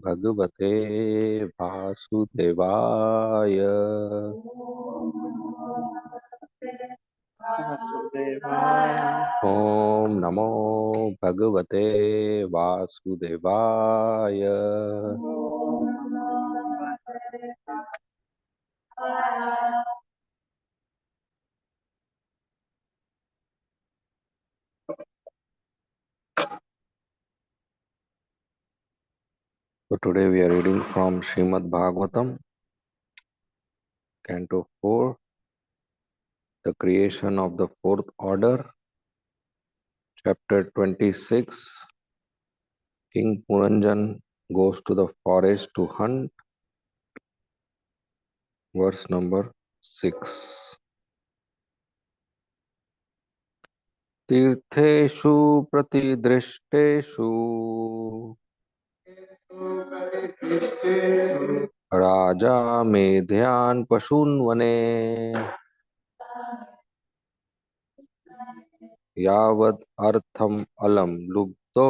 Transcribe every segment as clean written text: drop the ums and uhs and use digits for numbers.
भगवते वासुदेवाय। वासुदेवाय। ओम नमो भगवते वासुदेवाय। ओम नमो भगवते So today we are reading from Srimad Bhagavatam, Canto 4, the creation of the fourth order, chapter 26. King Puranjan goes to the forest to hunt, verse number 6. तीर्थेषु प्रतिदृष्टेषु राजा मेध्यान् पशून् वने यावद् अर्थम् अलम् लुब्धो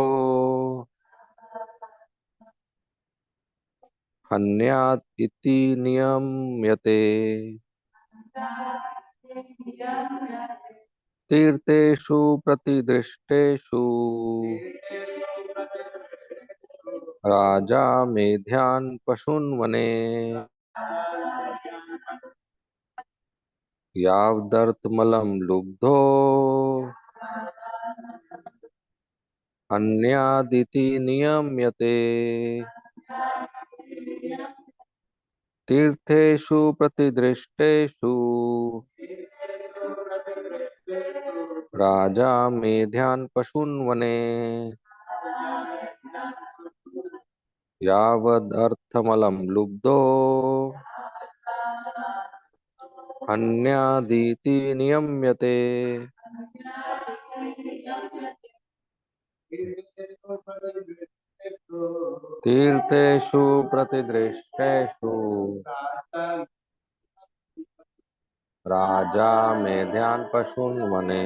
हन्यात् इति नियम्यते। तीर्थेषु प्रतिदृष्टेषु राजा मेध्यान् पशून् वने यावदर्थमलं लुब्धो अन्यादिति नियम्यते। तीर्थेषु प्रतिदृष्टेषु राजा मेध्यान् पशून् वने यावदर्थमलं लुब्धो अन्यादिति नियम्यते। तीर्थेषु प्रतिदृष्टेषु राजा मेध्यान् पशून् वने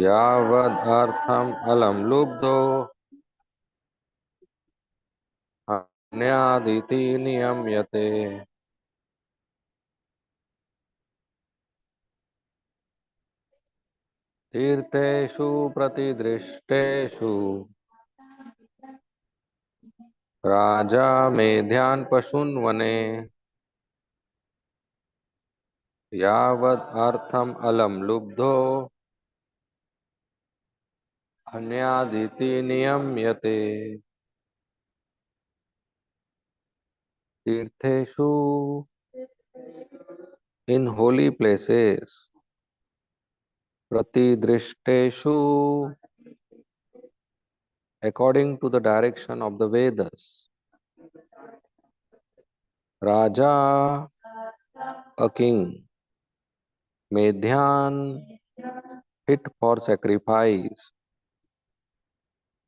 यावदर्थम् अलम् लुब्धो अन्यादिति नियम्यते। तीर्थेषु प्रतिदृष्टेषु राजा मेध्यान् पशून् वने यावद् अर्थम् अलम् लुब्धो अन्यादिति नियम्यते। तीर्थेषु, in holy places, pratidrishteshu, according to the direction of the Vedas, Raja, a king, Medhyan, fit for sacrifice,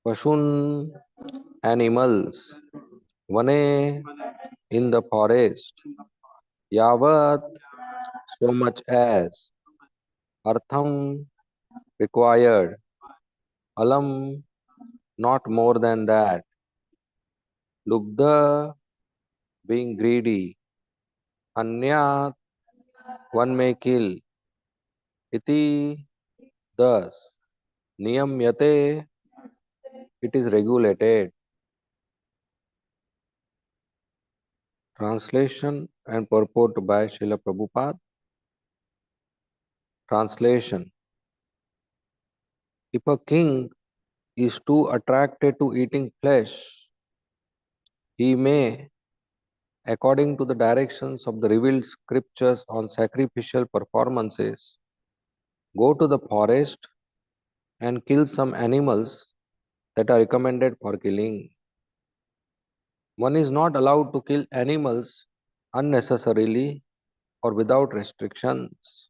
Pashun, animals, Vane, in the forest, Yavat, so much as, Artham, required, Alam, not more than that, Lubdha, being greedy, Anyat, one may kill, Iti, thus, Niyamyate, it is regulated. Translation and purport by Srila Prabhupada. Translation. If a king is too attracted to eating flesh, he may, according to the directions of the revealed scriptures on sacrificial performances, go to the forest and kill some animals that are recommended for killing. One is not allowed to kill animals unnecessarily or without restrictions.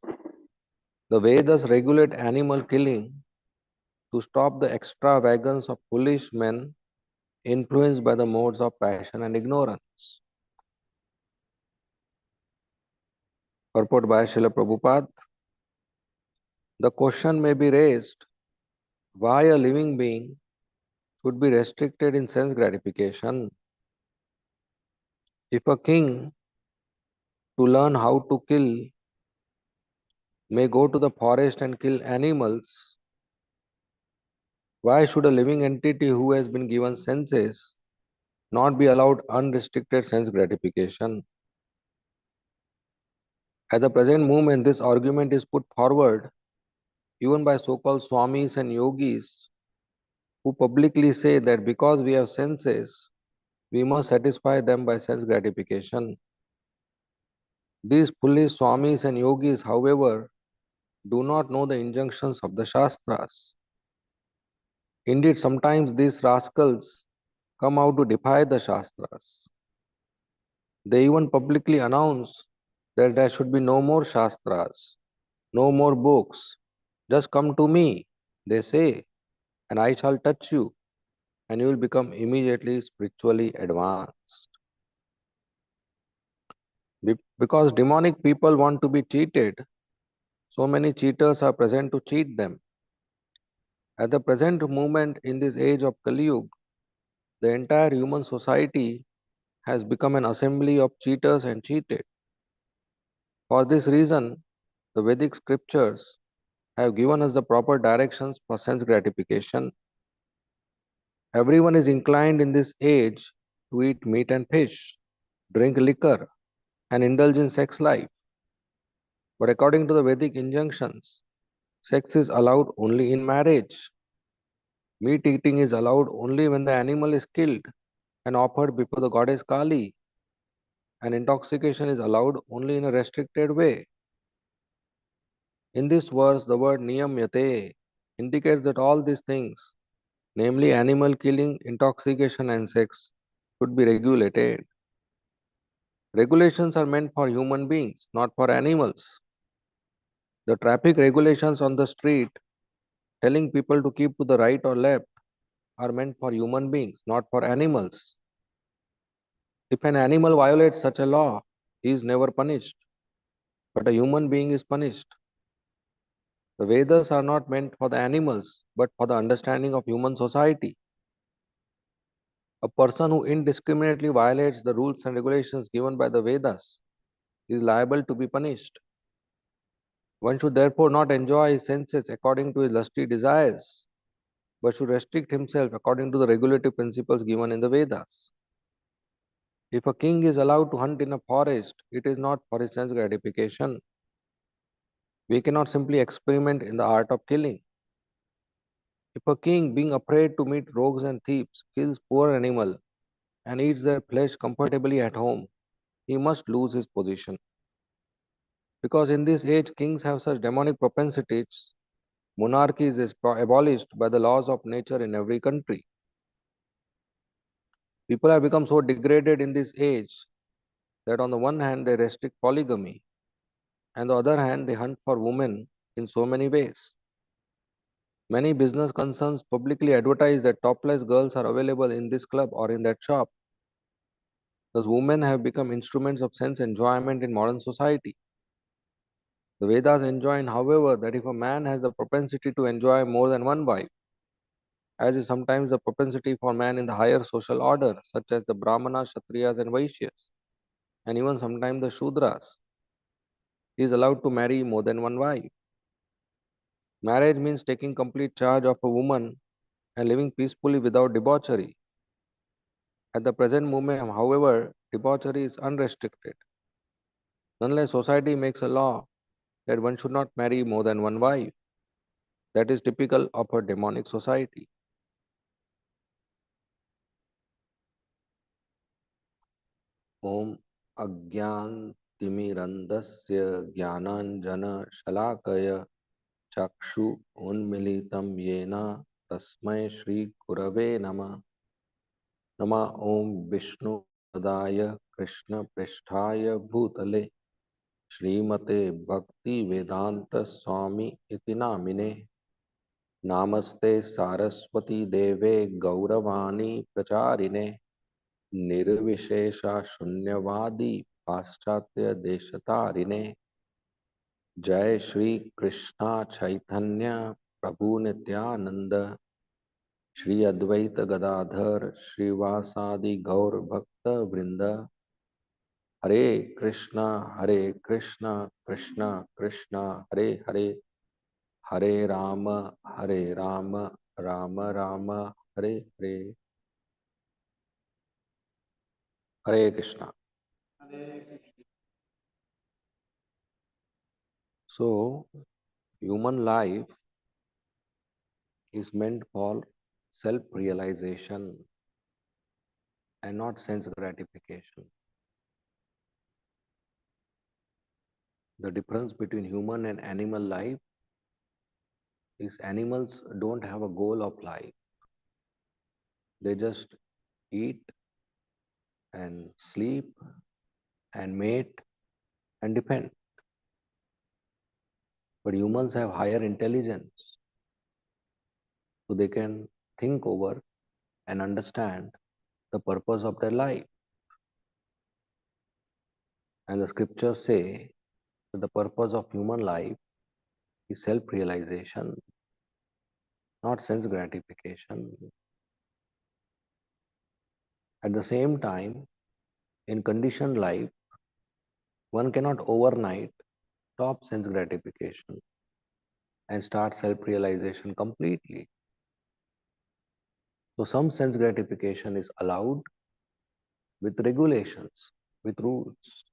The Vedas regulate animal killing to stop the extravagance of foolish men influenced by the modes of passion and ignorance. Purport by Srila Prabhupada. The question may be raised, why a living being should be restricted in sense gratification. If a king, to learn how to kill, may go to the forest and kill animals, why should a living entity who has been given senses not be allowed unrestricted sense gratification? At the present moment, this argument is put forward even by so called swamis and yogis who publicly say that because we have senses, we must satisfy them by sense gratification. These foolish swamis and yogis, however, do not know the injunctions of the Shastras. Indeed, sometimes these rascals come out to defy the Shastras. They even publicly announce that there should be no more Shastras, no more books. Just come to me, they say, and I shall touch you, and you will become immediately spiritually advanced. Because demonic people want to be cheated, so many cheaters are present to cheat them. At the present moment in this age of Kali Yuga, the entire human society has become an assembly of cheaters and cheated. For this reason, the Vedic scriptures have given us the proper directions for sense gratification. Everyone is inclined in this age to eat meat and fish, drink liquor, and indulge in sex life. But according to the Vedic injunctions, sex is allowed only in marriage. Meat eating is allowed only when the animal is killed and offered before the goddess Kali, and intoxication is allowed only in a restricted way. In this verse, the word niyamyate indicates that all these things, namely animal killing, intoxication, and sex, should be regulated. Regulations are meant for human beings, not for animals. The traffic regulations on the street telling people to keep to the right or left are meant for human beings, not for animals. If an animal violates such a law, he is never punished, but a human being is punished. The Vedas are not meant for the animals, but for the understanding of human society. A person who indiscriminately violates the rules and regulations given by the Vedas is liable to be punished. One should therefore not enjoy his senses according to his lusty desires, but should restrict himself according to the regulative principles given in the Vedas. If a king is allowed to hunt in a forest, it is not for his sense gratification. We cannot simply experiment in the art of killing. If a king, being afraid to meet rogues and thieves, kills poor animal and eats their flesh comfortably at home, he must lose his position. Because in this age kings have such demonic propensities, monarchy is abolished by the laws of nature in every country. People have become so degraded in this age that on the one hand they restrict polygamy, and on the other hand they hunt for women in so many ways. Many business concerns publicly advertise that topless girls are available in this club or in that shop. Thus, women have become instruments of sense enjoyment in modern society. The Vedas enjoin, however, that if a man has the propensity to enjoy more than one wife, as is sometimes the propensity for man in the higher social order, such as the Brahmanas, Kshatriyas, and Vaishyas, and even sometimes the Shudras, he is allowed to marry more than one wife. Marriage means taking complete charge of a woman and living peacefully without debauchery. At the present moment, however, debauchery is unrestricted. Unless society makes a law that one should not marry more than one wife, that is typical of a demonic society. Om Agyantimirandasya Jnananjana Shalakaya Chakshu Unmilitam Yena Tasmai Shri Gurave Nama Nama Om Vishnu Padaya Krishna Pristhaya Bhutale Srimate Bhakti Vedanta Swami Iti Namine Namaste Saraswati Deve Gauravani Pracharine Nirvishesha Shunyavadi Paschatya Deshatarine Jai Shri Krishna Chaitanya Prabhu Nityananda Shri Advaita Gadadhar Srivasadi Gaur Bhakta Vrinda Hare Krishna Krishna Krishna Hare Hare Hare Rama Hare Rama Rama Rama Hare Hare Hare Krishna. So, human life is meant for self realization and not sense gratification. The difference between human and animal life is animals don't have a goal of life. They just eat and sleep and mate and depend. But humans have higher intelligence, so they can think over and understand the purpose of their life. And the scriptures say that the purpose of human life is self realization, not sense gratification. At the same time, in conditioned life, one cannot overnight stop sense gratification and start self realization completely. So, some sense gratification is allowed with regulations, with rules.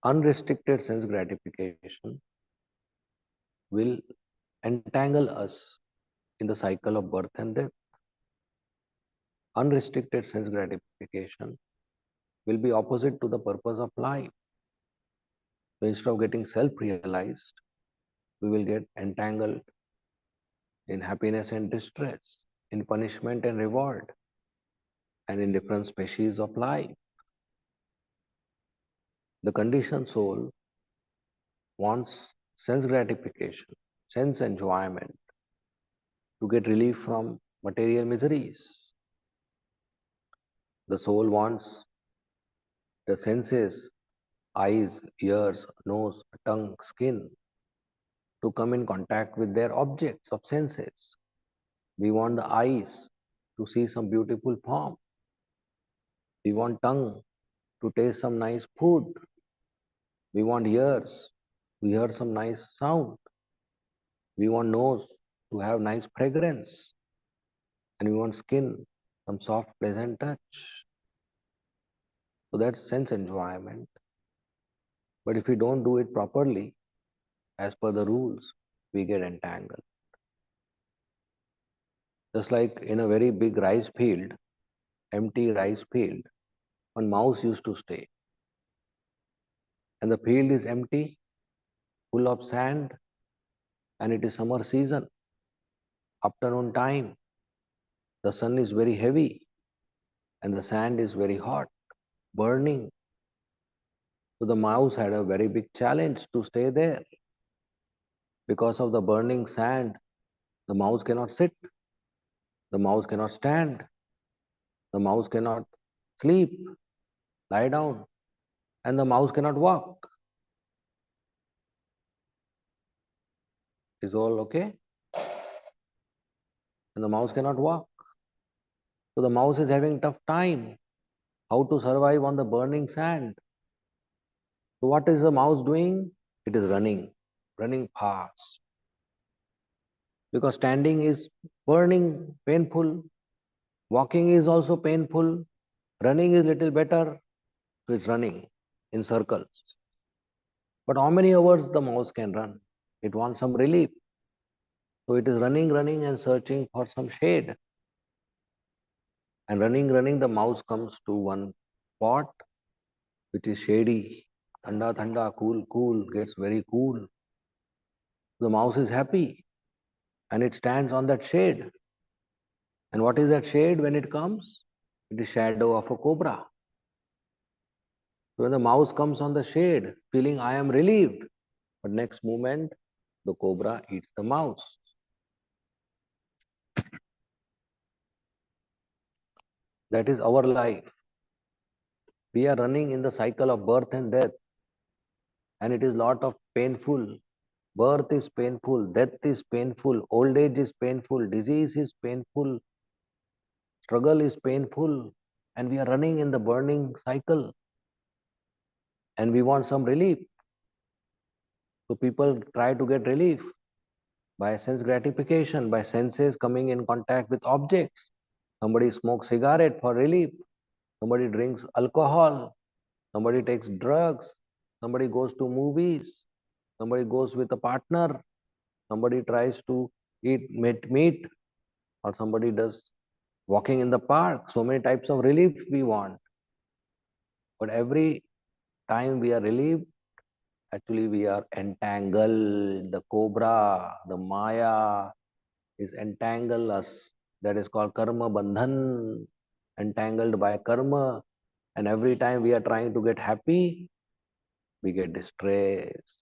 Unrestricted sense gratification will entangle us in the cycle of birth and death. Unrestricted sense gratification will be opposite to the purpose of life. So instead of getting self realized, we will get entangled in happiness and distress, in punishment and reward, and in different species of life. The conditioned soul wants sense gratification, sense enjoyment to get relief from material miseries. The soul wants the senses, eyes, ears, nose, tongue, skin to come in contact with their objects of senses. We want the eyes to see some beautiful form. We want tongue to taste some nice food. We want ears to hear some nice sound. We want nose to have nice fragrance. And we want skin, some soft, pleasant touch. So that's sense enjoyment. But if we don't do it properly, as per the rules, we get entangled. Just like in a very big rice field, empty rice field, one mouse used to stay. And the field is empty, full of sand, and it is summer season, afternoon time. The sun is very heavy and the sand is very hot, burning. So the mouse had a very big challenge to stay there. Because of the burning sand, the mouse cannot sit, the mouse cannot stand, the mouse cannot sleep, lie down, and the mouse cannot walk. Is all okay? And the mouse cannot walk. So the mouse is having tough time how to survive on the burning sand. So what is the mouse doing? It is running, running fast. Because standing is burning, painful. Walking is also painful. Running is little better. So it's running in circles. But how many hours the mouse can run? It wants some relief. So it is running, running and searching for some shade. And running, running, the mouse comes to one spot which is shady. Thanda, thanda, cool, cool, gets very cool. The mouse is happy and it stands on that shade. And what is that shade when it comes? It is shadow of a cobra. So when the mouse comes on the shade, feeling I am relieved, but next moment the cobra eats the mouse. That is our life. We are running in the cycle of birth and death, and it is lot of painful. Birth is painful, death is painful, old age is painful, disease is painful, struggle is painful, and we are running in the burning cycle and we want some relief. So people try to get relief by sense gratification, by senses coming in contact with objects. Somebody smokes cigarette for relief, somebody drinks alcohol, somebody takes drugs, somebody goes to movies, somebody goes with a partner, somebody tries to eat meat, or somebody does walking in the park. So many types of relief we want. But every time we are relieved, actually we are entangled. The cobra, the Maya is entangle us. That is called karma bandhan, entangled by karma. And every time we are trying to get happy, we get distressed.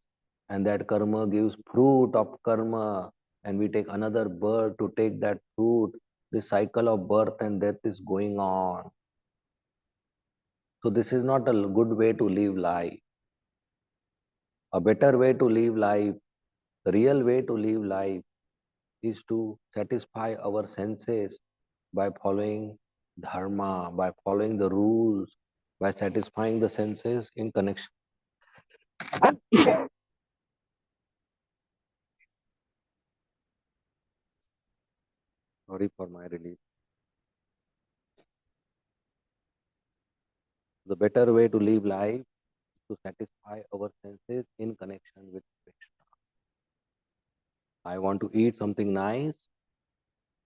And that karma gives fruit of karma. And we take another birth to take that fruit. The cycle of birth and death is going on. So this is not a good way to live life. A better way to live life, the real way to live life is to satisfy our senses by following dharma, by following the rules, by satisfying the senses in connection. Sorry for my relief. The better way to live life is to satisfy our senses in connection with Krishna. I want to eat something nice.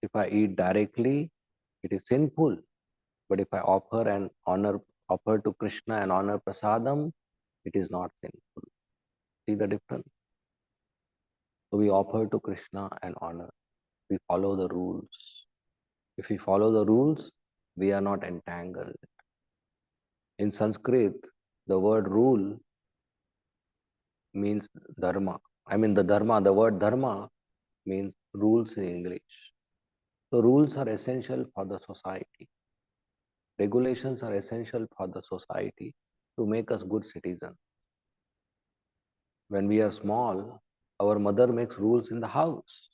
If I eat directly, it is sinful. But if I offer to Krishna and honor prasadam, it is not sinful. See the difference? So we offer to Krishna and honor. We follow the rules. If we follow the rules, we are not entangled. In Sanskrit, the word rule means dharma. The word dharma means rules in English. So rules are essential for the society. Regulations are essential for the society to make us good citizens. When we are small, our mother makes rules in the house.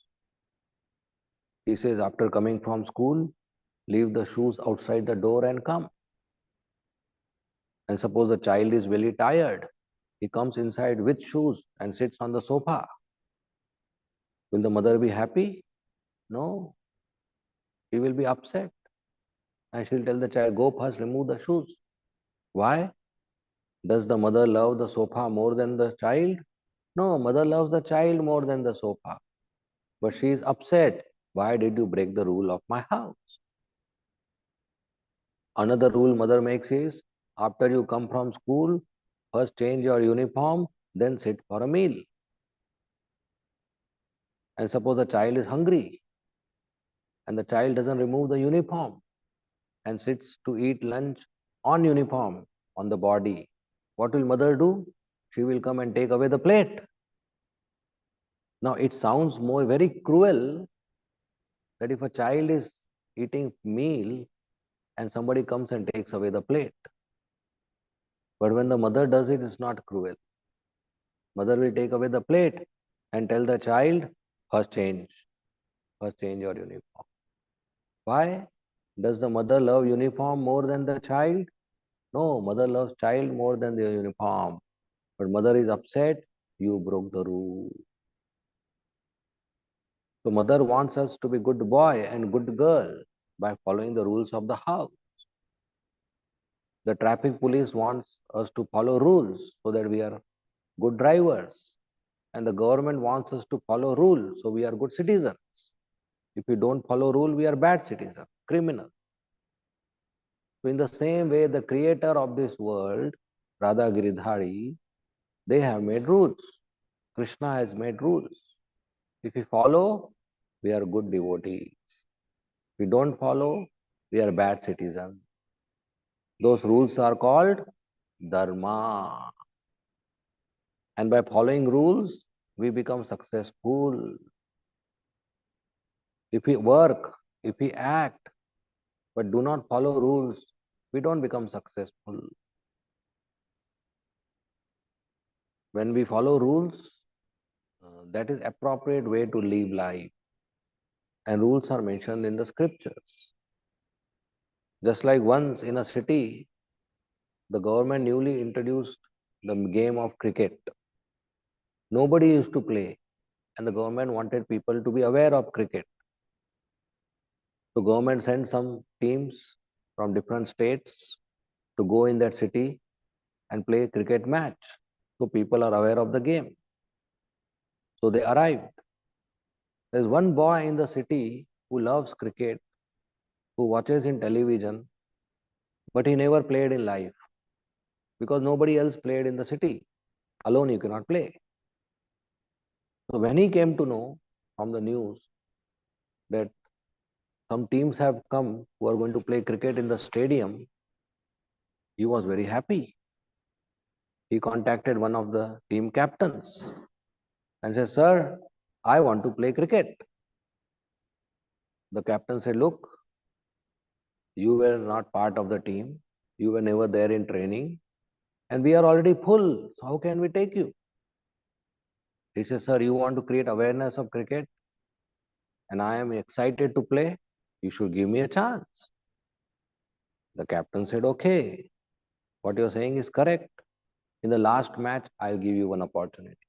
She says, after coming from school, leave the shoes outside the door and come. And suppose the child is very tired, he comes inside with shoes and sits on the sofa. Will the mother be happy? No, she will be upset. And she'll tell the child, go first, remove the shoes. Why? Does the mother love the sofa more than the child? No, mother loves the child more than the sofa. But she is upset. Why did you break the rule of my house? Another rule mother makes is, after you come from school, first change your uniform, then sit for a meal. And suppose the child is hungry and the child doesn't remove the uniform and sits to eat lunch on uniform on the body. What will mother do? She will come and take away the plate. Now it sounds more very cruel that if a child is eating meal and somebody comes and takes away the plate. But when the mother does it, it's not cruel. Mother will take away the plate and tell the child, first change, first change your uniform. Why? Does the mother love uniform more than the child? No, mother loves child more than the uniform. But mother is upset, you broke the rule. So mother wants us to be good boy and good girl by following the rules of the house. The traffic police wants us to follow rules so that we are good drivers. And the government wants us to follow rules so we are good citizens. If we don't follow rule, we are bad citizens, criminals. So in the same way, the creator of this world, Radha Giridhari, they have made rules. Krishna has made rules. If we follow, we are good devotees. If we don't follow, we are bad citizens. Those rules are called dharma. And by following rules, we become successful. If we work, if we act, but do not follow rules, we don't become successful. When we follow rules, That is appropriate way to live life, and rules are mentioned in the scriptures. Just like once in a city, the government newly introduced the game of cricket. Nobody used to play, and the government wanted people to be aware of cricket. So government sent some teams from different states to go in that city and play a cricket match. So people are aware of the game. So they arrived. There's one boy in the city who loves cricket, who watches in television, but he never played in life because nobody else played in the city. Alone you cannot play. So when he came to know from the news that some teams have come who are going to play cricket in the stadium, he was very happy. He contacted one of the team captains and said, "Sir, I want to play cricket." The captain said, "Look, you were not part of the team. You were never there in training, and we are already full. So how can we take you?" He says, "Sir, you want to create awareness of cricket, and I am excited to play. You should give me a chance." The captain said, "Okay, what you're saying is correct. In the last match, I'll give you one opportunity."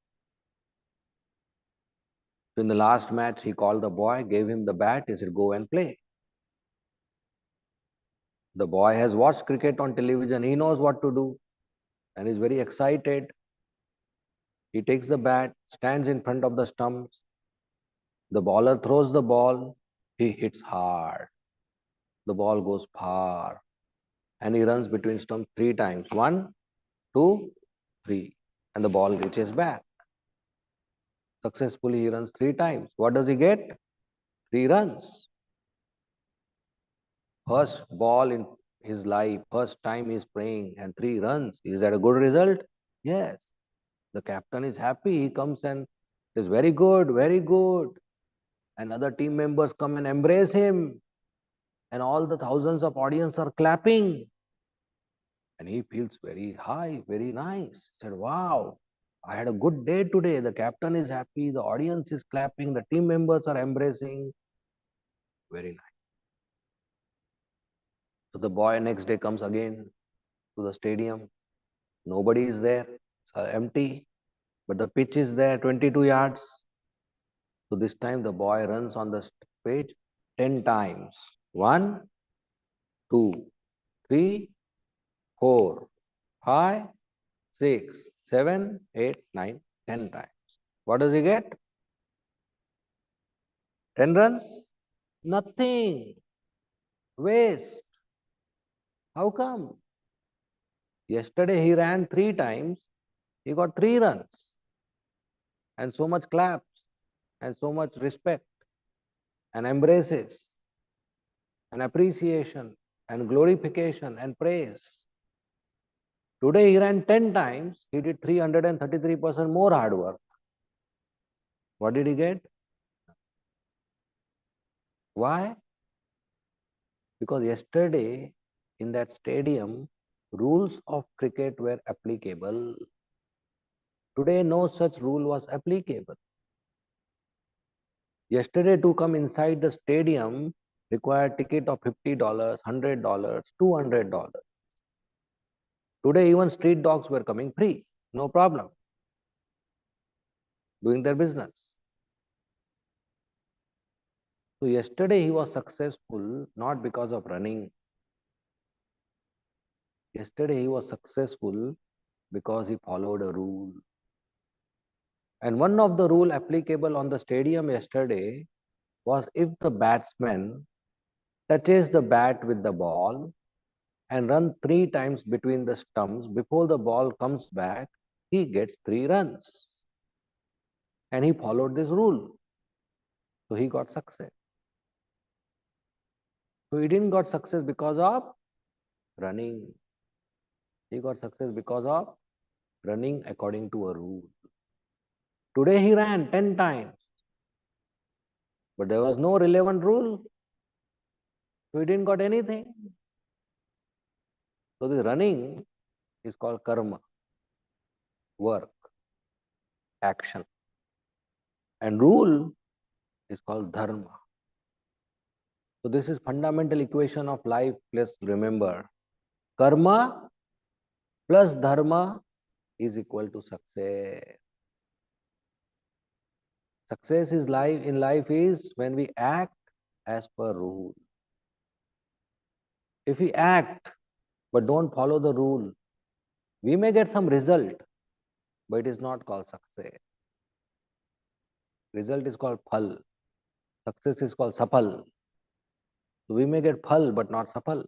So in the last match, he called the boy, gave him the bat. He said, "Go and play." The boy has watched cricket on television. He knows what to do and is very excited. He takes the bat, stands in front of the stumps. The bowler throws the ball. He hits hard. The ball goes far. And he runs between stumps three times. One, two, three. And the ball reaches back. Successfully, he runs three times. What does he get? Three runs. First ball in his life, first time he's playing, and three runs. Is that a good result? Yes. The captain is happy. He comes and says, "Very good, very good." And other team members come and embrace him. And all the thousands of audience are clapping. And he feels very high, very nice. He said, "Wow, I had a good day today. The captain is happy. The audience is clapping. The team members are embracing. Very nice." So the boy next day comes again to the stadium. Nobody is there. It's empty. But the pitch is there, 22 yards. So this time the boy runs on the page 10 times. One, two, three, four, five, six, seven, eight, nine, 10 times. What does he get? 10 runs? Nothing. Waste. How come? Yesterday he ran three times. He got three runs. And so much claps and so much respect and embraces and appreciation and glorification and praise. Today he ran 10 times, he did 333% more hard work. What did he get? Why? Because yesterday in that stadium, rules of cricket were applicable. Today, no such rule was applicable. Yesterday, to come inside the stadium required ticket of $50, $100, $200. Today, even street dogs were coming free, no problem, doing their business. So yesterday he was successful not because of running. Yesterday he was successful because he followed a rule. And one of the rule applicable on the stadium yesterday was if the batsman touches the bat with the ball and run three times between the stumps before the ball comes back, he gets three runs. And he followed this rule. So he got success. So he didn't got success because of running. He got success because of running according to a rule. Today he ran 10 times, but there was no relevant rule, so he didn't got anything. So this running is called karma, work, action. And rule is called dharma. So this is fundamental equation of life. Please remember, karma plus dharma is equal to success. Success is life in life is when we act as per rule. If we act but don't follow the rule, we may get some result, but it is not called success. Result is called phal. Success is called sapal. So we may get phal but not sapal.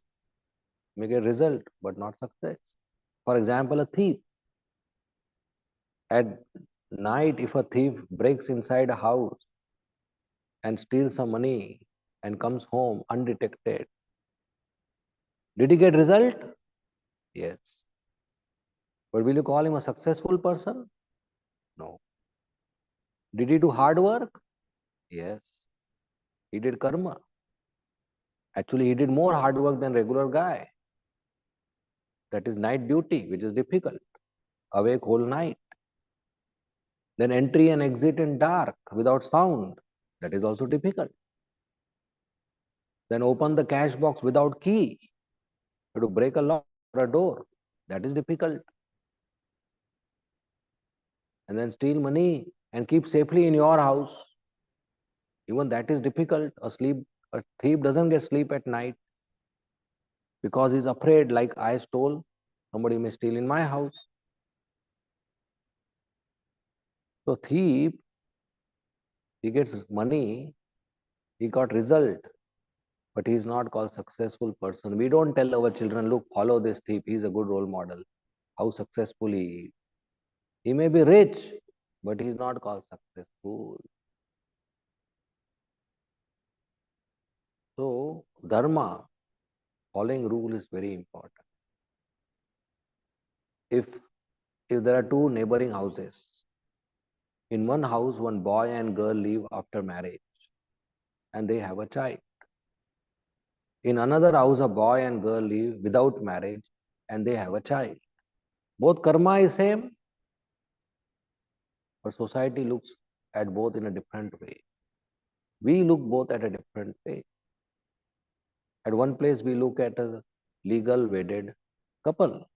We may get result but not success. For example, a thief. At night, if a thief breaks inside a house and steals some money and comes home undetected, did he get result? Yes. But will you call him a successful person? No. Did he do hard work? Yes. He did karma. Actually, he did more hard work than regular guy. That is night duty, which is difficult. Awake whole night. Then entry and exit in dark without sound. That is also difficult. Then open the cash box without key. To break a lock or a door. That is difficult. And then steal money and keep safely in your house. Even that is difficult. A thief doesn't get sleep at night because he's afraid, like I stole, somebody may steal in my house. So thief, he gets money, he got result, but he is not called successful person. We don't tell our children, look, follow this thief, he is a good role model. How successful he is. He may be rich, but he is not called successful. So dharma, following rule is very important. If there are two neighboring houses, in one house one boy and girl live after marriage and they have a child. In another house a boy and girl live without marriage and they have a child. Both karma is same, but society looks at both in a different way. We look both at a different way. At one place we look at a legal wedded couple.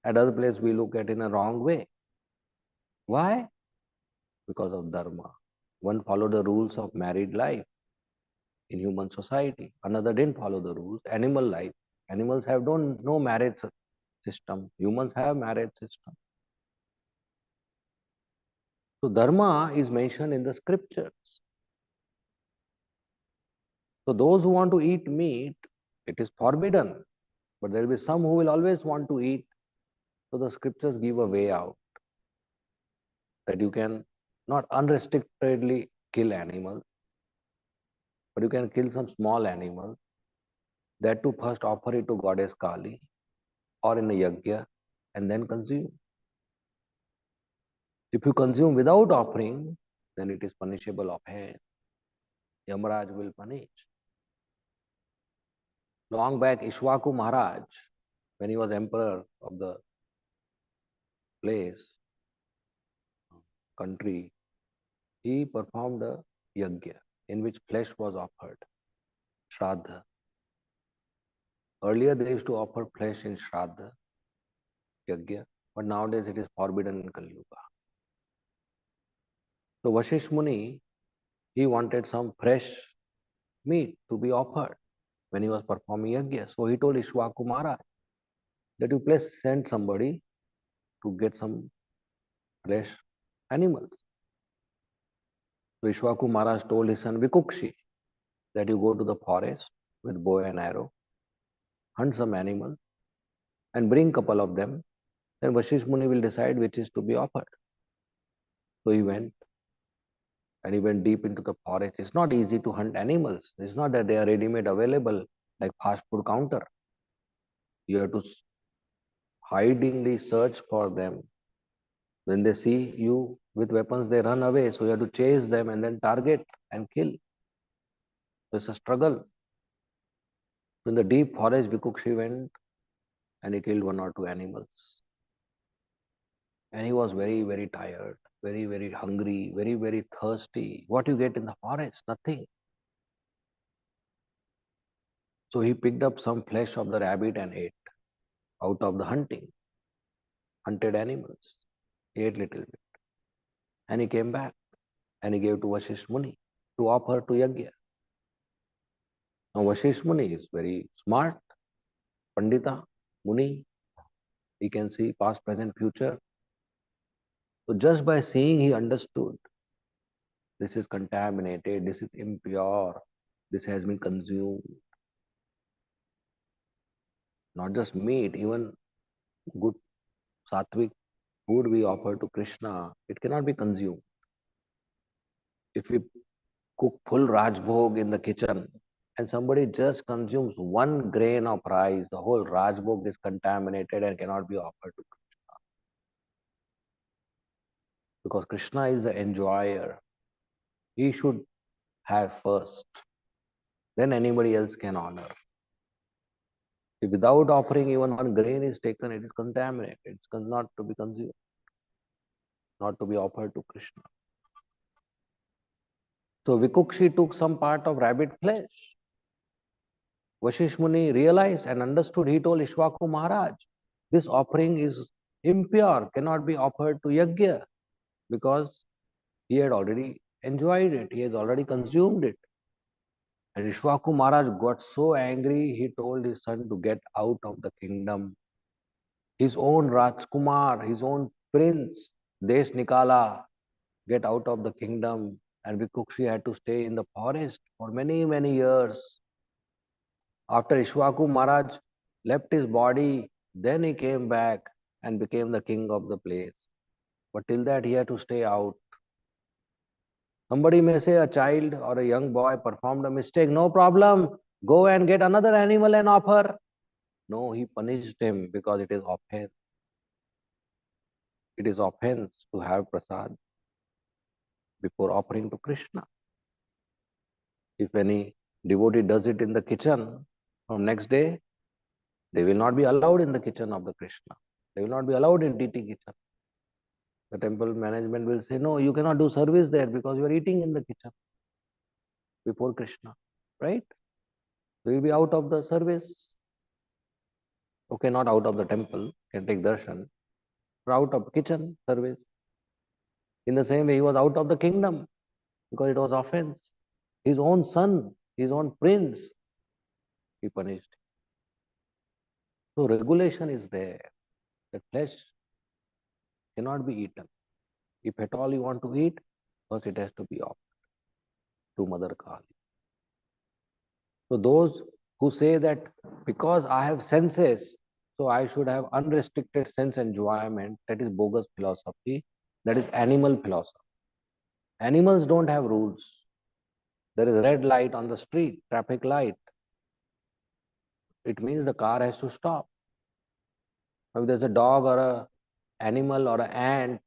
At other place we look at in a wrong way. Why? Because of dharma. One followed the rules of married life in human society. Another didn't follow the rules. Animal life. Animals have don't no marriage system. Humans have marriage system. So dharma is mentioned in the scriptures. So those who want to eat meat, it is forbidden. But there will be some who will always want to eat. So the scriptures give a way out that you can not unrestrictedly kill animals, but you can kill some small animals. That to first offer it to goddess Kali or in a yajna and then consume. If you consume without offering, then it is punishable offense. Yamaraj will punish. Long back, Ishwaku Maharaj, when he was emperor of the place, country, he performed a yajna in which flesh was offered, Shraddha. Earlier they used to offer flesh in Shraddha, yajna, but nowadays it is forbidden in Kali Yuga. So Vashish Muni, he wanted some fresh meat to be offered when he was performing yajna. So he told Ishwaku Maharaj that you please send somebody to get some fresh animals. So Ishwaku Maharaj told his son Vikukshi that you go to the forest with bow and arrow, hunt some animals, and bring couple of them. Then Vashish Muni will decide which is to be offered. So he went and he went deep into the forest. It's not easy to hunt animals. It's not that they are ready-made available like fast food counter. You have to hidingly search for them. When they see you with weapons, they run away. So you have to chase them and then target and kill. So it's a struggle. In the deep forest, Vikukshi went and he killed one or two animals. And he was very, very tired. very, very hungry, very, very thirsty. What you get in the forest? Nothing. So he picked up some flesh of the rabbit and ate out of the hunted animals. He ate little bit. And he came back and he gave to Vashish Muni to offer to Yagya. Now Vashish Muni is very smart, Pandita, Muni. He can see past, present, future. So just by seeing, he understood this is contaminated, this is impure, this has been consumed. Not just meat, even good sattvic food we offer to Krishna, it cannot be consumed. If we cook full Rajbhog in the kitchen and somebody just consumes one grain of rice, the whole Rajbhog is contaminated and cannot be offered to Krishna. Because Krishna is the enjoyer. He should have first. Then anybody else can honor. If without offering even one grain is taken, it is contaminated. It's not to be consumed, not to be offered to Krishna. So Vikukshi took some part of rabbit flesh. Vashish Muni realized and understood. He told Ishwaku Maharaj, this offering is impure, cannot be offered to Yagya because he had already enjoyed it, he has already consumed it. And Ishwaku Maharaj got so angry, he told his son to get out of the kingdom. His own Rajkumar, his own prince, Desh Nikala, get out of the kingdom. And Vikukshi had to stay in the forest for many, many years. After Ishwaku Maharaj left his body, then he came back and became the king of the place. But till that, he had to stay out. Somebody may say a child or a young boy performed a mistake, no problem, go and get another animal and offer. No, he punished him because it is offense. It is offense to have prasad before offering to Krishna. If any devotee does it in the kitchen, from next day, they will not be allowed in the kitchen of the Krishna. They will not be allowed in DT kitchen. The temple management will say, no, you cannot do service there because you are eating in the kitchen before Krishna, right? So you'll be out of the service. Okay, not out of the temple, can take darshan, but out of kitchen service. In the same way, he was out of the kingdom because it was offense. His own son, his own prince, he punished. So regulation is there. The flesh cannot be eaten. If at all you want to eat, first it has to be offered to Mother Kali. So those who say that because I have senses, so I should have unrestricted sense enjoyment, that is bogus philosophy, that is animal philosophy. Animals don't have rules. There is red light on the street, traffic light. It means the car has to stop. If there's a dog or a animal or an ant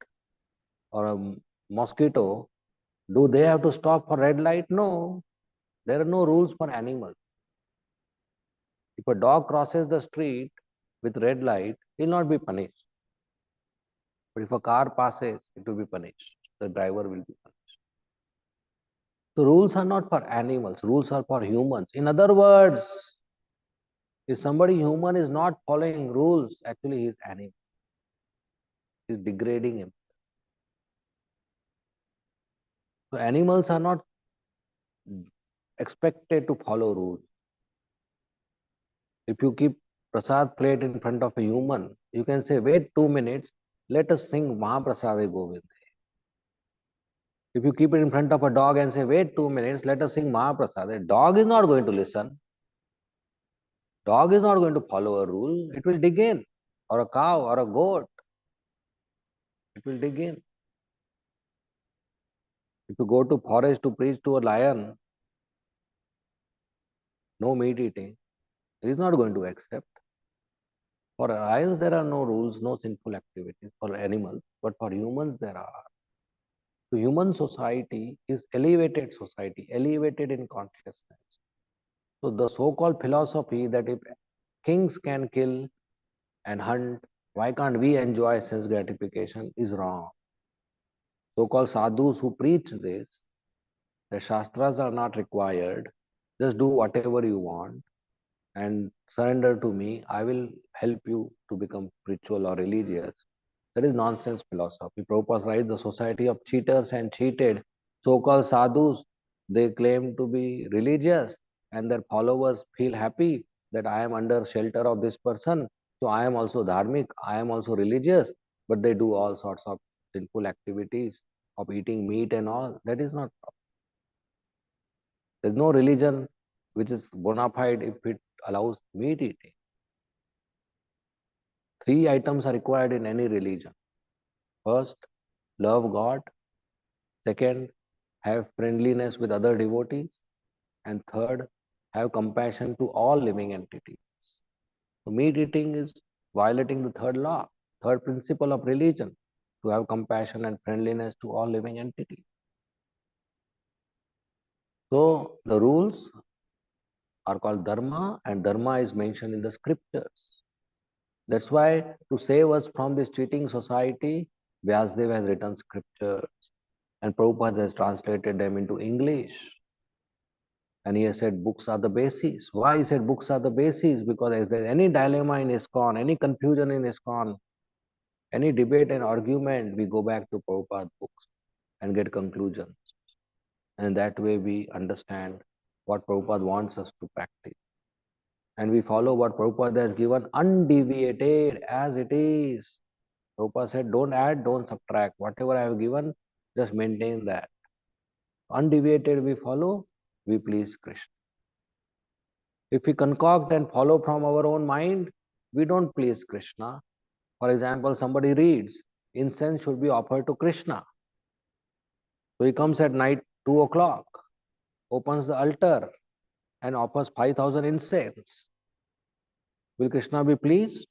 or a mosquito, do they have to stop for red light? No. There are no rules for animals. If a dog crosses the street with red light, he will not be punished. But if a car passes, it will be punished. The driver will be punished. So rules are not for animals, rules are for humans. In other words, if somebody human is not following rules, actually he is animal. He is degrading him. So animals are not expected to follow rules. If you keep prasad plate in front of a human, you can say, wait 2 minutes, let us sing Mahaprasade Govind. If you keep it in front of a dog and say, wait 2 minutes, let us sing Mahaprasad, the dog is not going to listen. Dog is not going to follow a rule. It will dig in. Or a cow or a goat. It will dig in. If you go to forest to preach to a lion, no meat eating, he is not going to accept. For lions, there are no rules, no sinful activities for animals, but for humans, there are. So human society is elevated society, elevated in consciousness. So the so-called philosophy that if kings can kill and hunt, why can't we enjoy sense gratification is wrong. So-called sadhus who preach this, the Shastras are not required, just do whatever you want and surrender to me, I will help you to become spiritual or religious. That is nonsense philosophy. Prabhupada writes the society of cheaters and cheated, so-called sadhus, they claim to be religious and their followers feel happy that I am under shelter of this person, so I am also dharmic, I am also religious, but they do all sorts of sinful activities of eating meat and all. That is not, there's no religion which is bona fide if it allows meat eating. Three items are required in any religion. First, love God. Second, have friendliness with other devotees. And third, have compassion to all living entities. So meat eating is violating the third law, third principle of religion, to have compassion and friendliness to all living entities. So the rules are called dharma, and dharma is mentioned in the scriptures. That's why to save us from this cheating society, Vyasdev has written scriptures and Prabhupada has translated them into English. And he has said books are the basis. Why he said books are the basis? Because if there's any dilemma in ISKCON, any confusion in ISKCON, any debate and argument, we go back to Prabhupada's books and get conclusions. And that way we understand what Prabhupada wants us to practice. And we follow what Prabhupada has given undeviated as it is. Prabhupada said, don't add, don't subtract. Whatever I have given, just maintain that. Undeviated we follow, we please Krishna. If we concoct and follow from our own mind, we don't please Krishna. For example, somebody reads, incense should be offered to Krishna. So he comes at night, 2 o'clock, opens the altar and offers 5,000 incense. Will Krishna be pleased?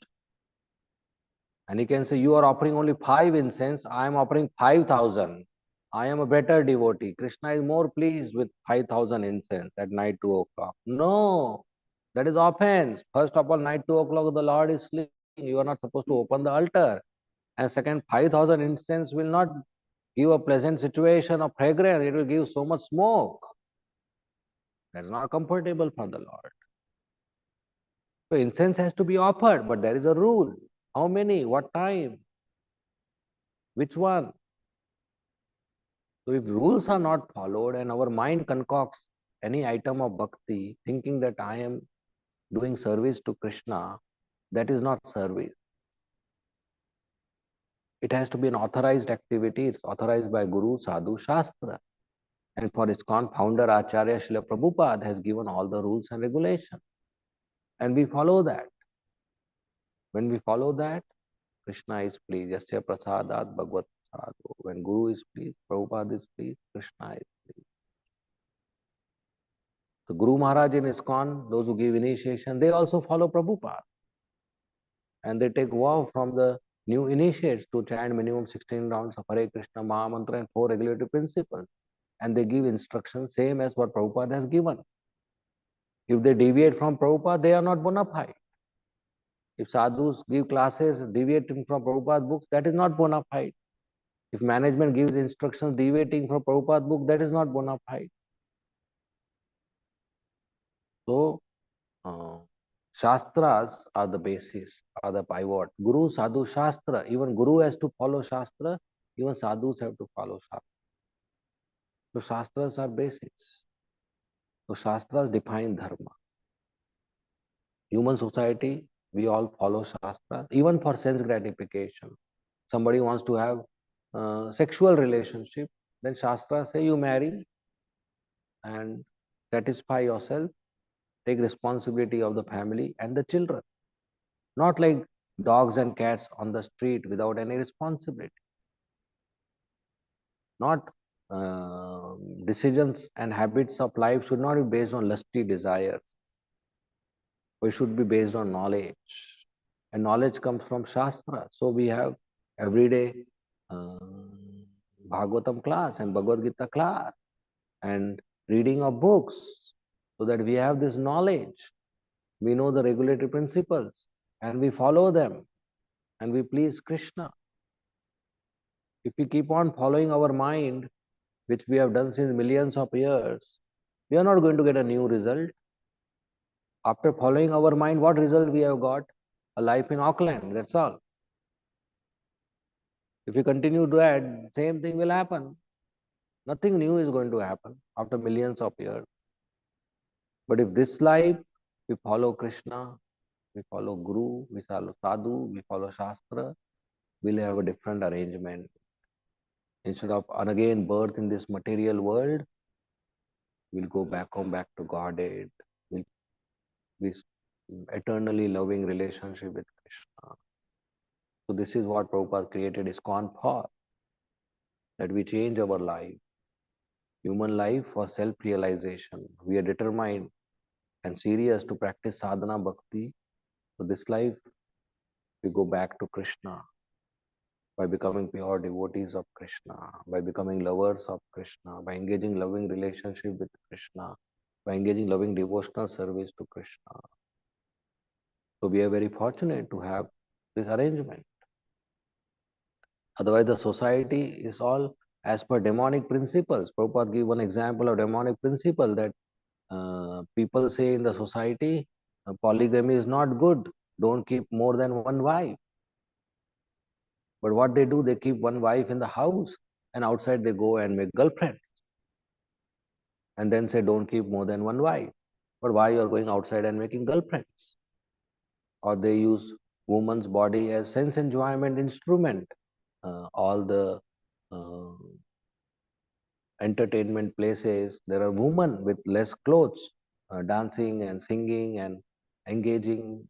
And he can say, you are offering only 5 incense, I am offering 5,000. I am a better devotee. Krishna is more pleased with 5,000 incense at night 2 o'clock. No, that is offense. First of all, night 2 o'clock, the Lord is sleeping. You are not supposed to open the altar. And second, 5,000 incense will not give a pleasant situation of fragrance. It will give so much smoke. That is not comfortable for the Lord. So incense has to be offered, but there is a rule. How many? What time? Which one? So if rules are not followed and our mind concocts any item of bhakti, thinking that I am doing service to Krishna, that is not service. It has to be an authorized activity. It's authorized by Guru, Sadhu, Shastra. And for ISKCON, founder Acharya Srila Prabhupada has given all the rules and regulations. And we follow that. When we follow that, Krishna is pleased. Yasya prasadat bhagavad sadhu. When Guru is pleased, Prabhupada is pleased, Krishna is pleased. So Guru Maharaj in ISKCON, those who give initiation, they also follow Prabhupada. And they take vow from the new initiates to chant minimum 16 rounds of Hare Krishna Mahamantra and 4 regulatory principles. And they give instructions same as what Prabhupada has given. If they deviate from Prabhupada, they are not bona fide. If sadhus give classes deviating from Prabhupada's books, that is not bona fide. If management gives instructions deviating from Prabhupada's book, that is not bona fide. So, Shastras are the basis, are the pivot. Guru, Sadhu, Shastra. Even Guru has to follow Shastra. Even Sadhus have to follow Shastra. So Shastras are basis. So Shastras define Dharma. Human society, we all follow Shastra, even for sense gratification. Somebody wants to have sexual relationship, then Shastra say you marry and satisfy yourself, take responsibility of the family and the children. Not like dogs and cats on the street without any responsibility. Not decisions and habits of life should not be based on lusty desires. We should be based on knowledge. And knowledge comes from Shastra. So we have everyday uh, Bhagavatam class and Bhagavad Gita class and reading of books so that we have this knowledge. We know the regulatory principles and we follow them and we please Krishna. If we keep on following our mind, which we have done since millions of years, we are not going to get a new result. After following our mind, what result we have got? A life in Auckland, that's all. If we continue to add, same thing will happen. Nothing new is going to happen after millions of years. But if this life we follow Krishna, we follow Guru, we follow Sadhu, we follow Shastra, we'll have a different arrangement. Instead of again birth in this material world, we'll go back home, back to Godhead. We'll be eternally loving relationship with Krishna. So this is what Prabhupada created ISKCON for, that we change our life. Human life for self-realization. We are determined and serious to practice sadhana bhakti. So this life, we go back to Krishna by becoming pure devotees of Krishna, by becoming lovers of Krishna, by engaging loving relationship with Krishna, by engaging loving devotional service to Krishna. So we are very fortunate to have this arrangement. Otherwise, the society is all as per demonic principles. Prabhupada gave one example of demonic principle that people say in the society, polygamy is not good. Don't keep more than one wife. But what they do, they keep one wife in the house and outside they go and make girlfriends and then say, don't keep more than one wife. But why you are going outside and making girlfriends? Or they use woman's body as sense enjoyment instrument. All the uh, entertainment places, there are women with less clothes dancing and singing and engaging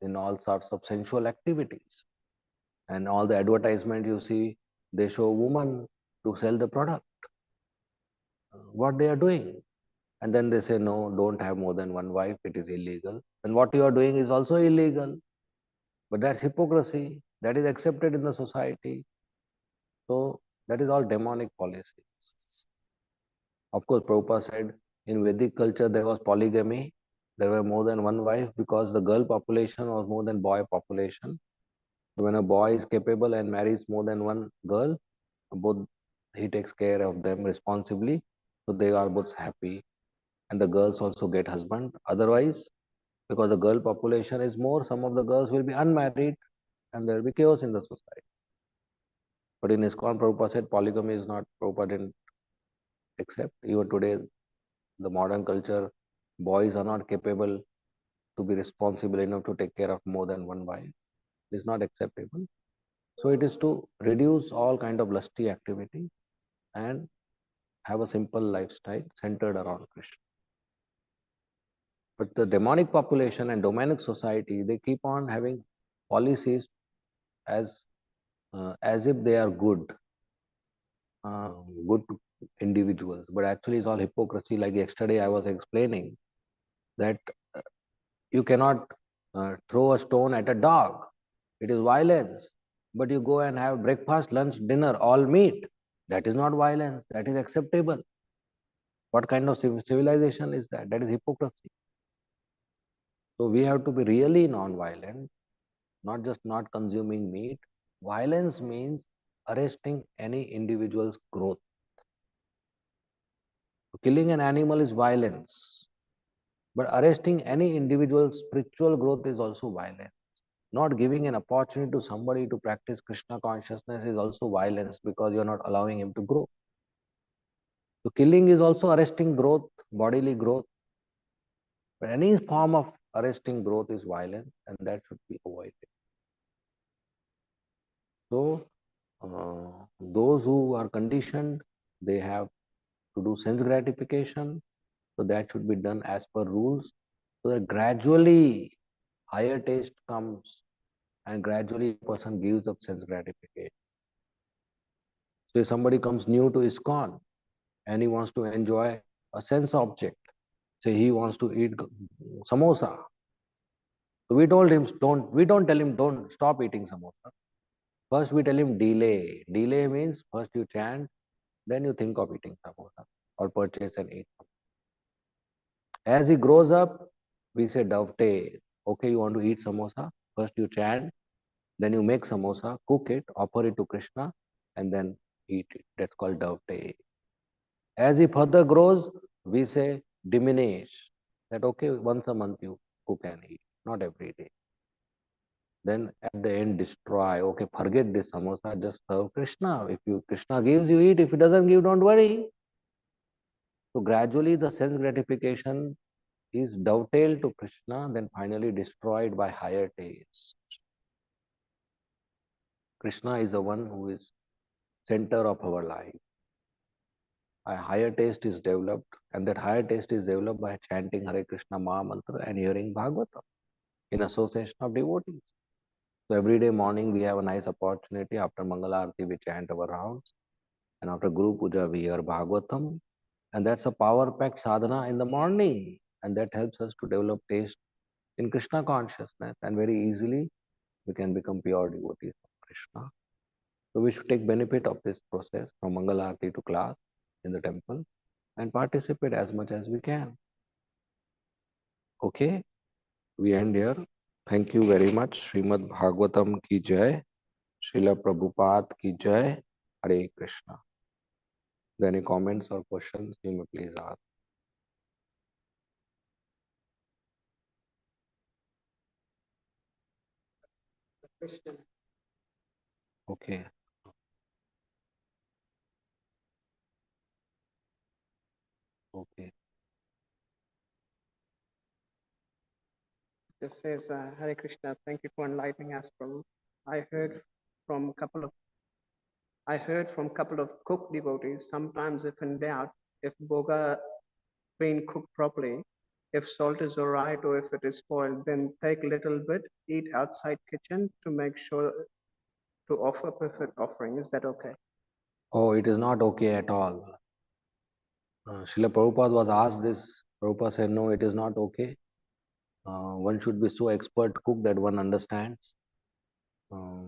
in all sorts of sensual activities. And all the advertisement you see, they show women to sell the product, what they are doing. And then they say, no, don't have more than one wife, it is illegal. And what you are doing is also illegal. But that's hypocrisy. That is accepted in the society. So that is all demonic policies. Of course, Prabhupada said in Vedic culture there was polygamy. There were more than one wife because the girl population was more than boy population. So when a boy is capable and marries more than one girl, both he takes care of them responsibly. So they are both happy. And the girls also get husband. Otherwise, because the girl population is more, some of the girls will be unmarried and there will be chaos in the society. But in ISKCON, Prabhupada said polygamy is not, Prabhupada didn't accept. Even today, the modern culture, boys are not capable to be responsible enough to take care of more than one wife. It is not acceptable. So it is to reduce all kind of lusty activity and have a simple lifestyle centered around Krishna. But the demonic population and demonic society, they keep on having policies as as if they are good individuals. But actually, it's all hypocrisy. Like yesterday, I was explaining that you cannot throw a stone at a dog. It is violence. But you go and have breakfast, lunch, dinner, all meat. That is not violence. That is acceptable. What kind of civilization is that? That is hypocrisy. So we have to be really non-violent, not just not consuming meat. Violence means arresting any individual's growth. Killing an animal is violence, but arresting any individual's spiritual growth is also violence. Not giving an opportunity to somebody to practice Krishna consciousness is also violence because you're not allowing him to grow. So killing is also arresting growth, bodily growth. But any form of arresting growth is violence and that should be avoided. So those who are conditioned, they have to do sense gratification. So that should be done as per rules. So that gradually higher taste comes and gradually a person gives up sense gratification. So if somebody comes new to ISKCON and he wants to enjoy a sense object, say he wants to eat samosa. So we don't tell him don't stop eating samosa. First we tell him delay. Delay means first you chant, then you think of eating samosa or purchase and eat. As he grows up, we say dovetail. Okay, you want to eat samosa? First you chant, then you make samosa, cook it, offer it to Krishna. and then eat it. That's called dovetail. As he further grows, we say diminish. That okay, once a month you cook and eat, not every day. Then at the end destroy. Okay, forget this samosa, just serve Krishna. If you Krishna gives, you eat. If he doesn't give, don't worry. So gradually the sense gratification is dovetailed to Krishna, then finally destroyed by higher taste. Krishna is the one who is center of our life. A higher taste is developed, and that higher taste is developed by chanting Hare Krishna Maha Mantra and hearing Bhagavatam in association of devotees. So every day morning we have a nice opportunity. After Mangala Arati we chant our rounds, and after Guru Puja we hear Bhagavatam, and that's a power-packed sadhana in the morning, and that helps us to develop taste in Krishna consciousness, and very easily we can become pure devotees of Krishna. So we should take benefit of this process from Mangala Arati to class in the temple and participate as much as we can. Okay, we end here. Thank you very much. Srimad Bhagavatam ki jai. Srila Prabhupada ki jai. Hare Krishna. Any comments or questions you may please ask. Question. Okay, okay. This says, Hare Krishna, thank you for enlightening us, Prabhu. I heard from a couple of I heard from couple of cook devotees, sometimes if in doubt, if boga been cooked properly, if salt is alright or if it is spoiled, then take little bit, eat outside kitchen to make sure to offer perfect offering. Is that okay? Oh, it is not okay at all. Srila Prabhupada was asked this. Prabhupada said, no, it is not okay. One should be so expert cook that one understands. Uh,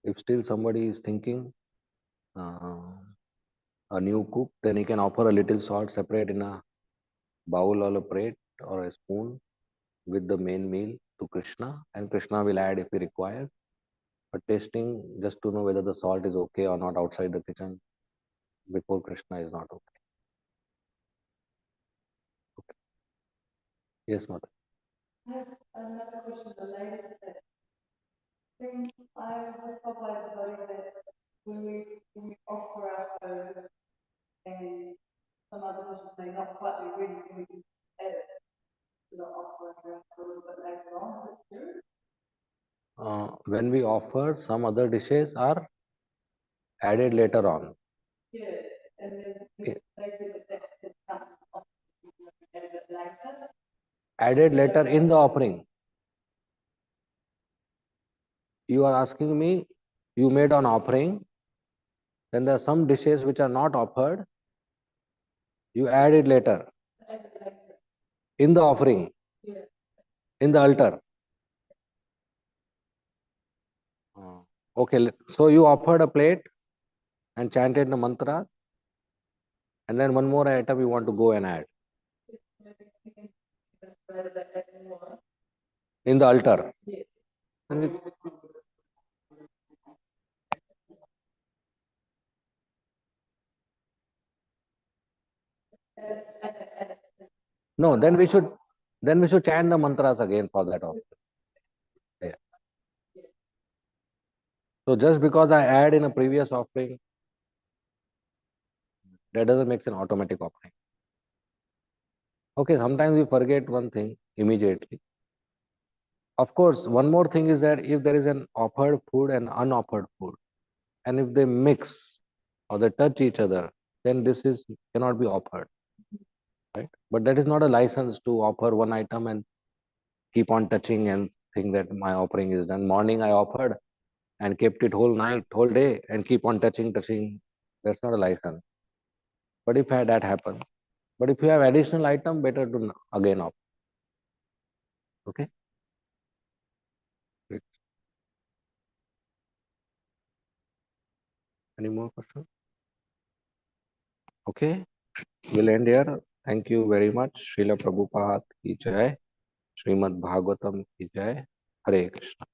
if still somebody is thinking uh, a new cook, then he can offer a little salt separate in a bowl or a plate or a spoon with the main meal to Krishna, and Krishna will add if he requires. But tasting just to know whether the salt is okay or not outside the kitchen before Krishna is not okay. Yes, mother. I have another question related to that. Think I was told by the body that when we offer our food and some other dishes may not quite be ready, we can add it to the offering a little bit later on. Is it true? When we offer, some other dishes are added later on. Yeah, and then Okay. they said that that's the time of add it later. Added later in the offering. You are asking me, you made an offering, then there are some dishes which are not offered, you add it later Add it later. in the offering, Yeah. in the altar. Okay, so you offered a plate and chanted the mantra, and then one more item you want to go and add in the altar. Yeah. Then no, then we should chant the mantras again for that also. Yeah. So just because I add in a previous offering, that doesn't make it an automatic offering. Okay, sometimes we forget one thing immediately. Of course, one more thing is that if there is an offered food and unoffered food, and if they mix or they touch each other, then this is cannot be offered, right? But that is not a license to offer one item and keep on touching and think that my offering is done. Morning I offered and kept it whole night, whole day, and keep on touching. That's not a license. But if that happens, but if you have additional item, better to again offer. Okay. Great. Any more questions? Okay. We'll end here. Thank you very much. Srila Prabhupada ki jai. Srimad Bhagavatam ki jai. Hare Krishna.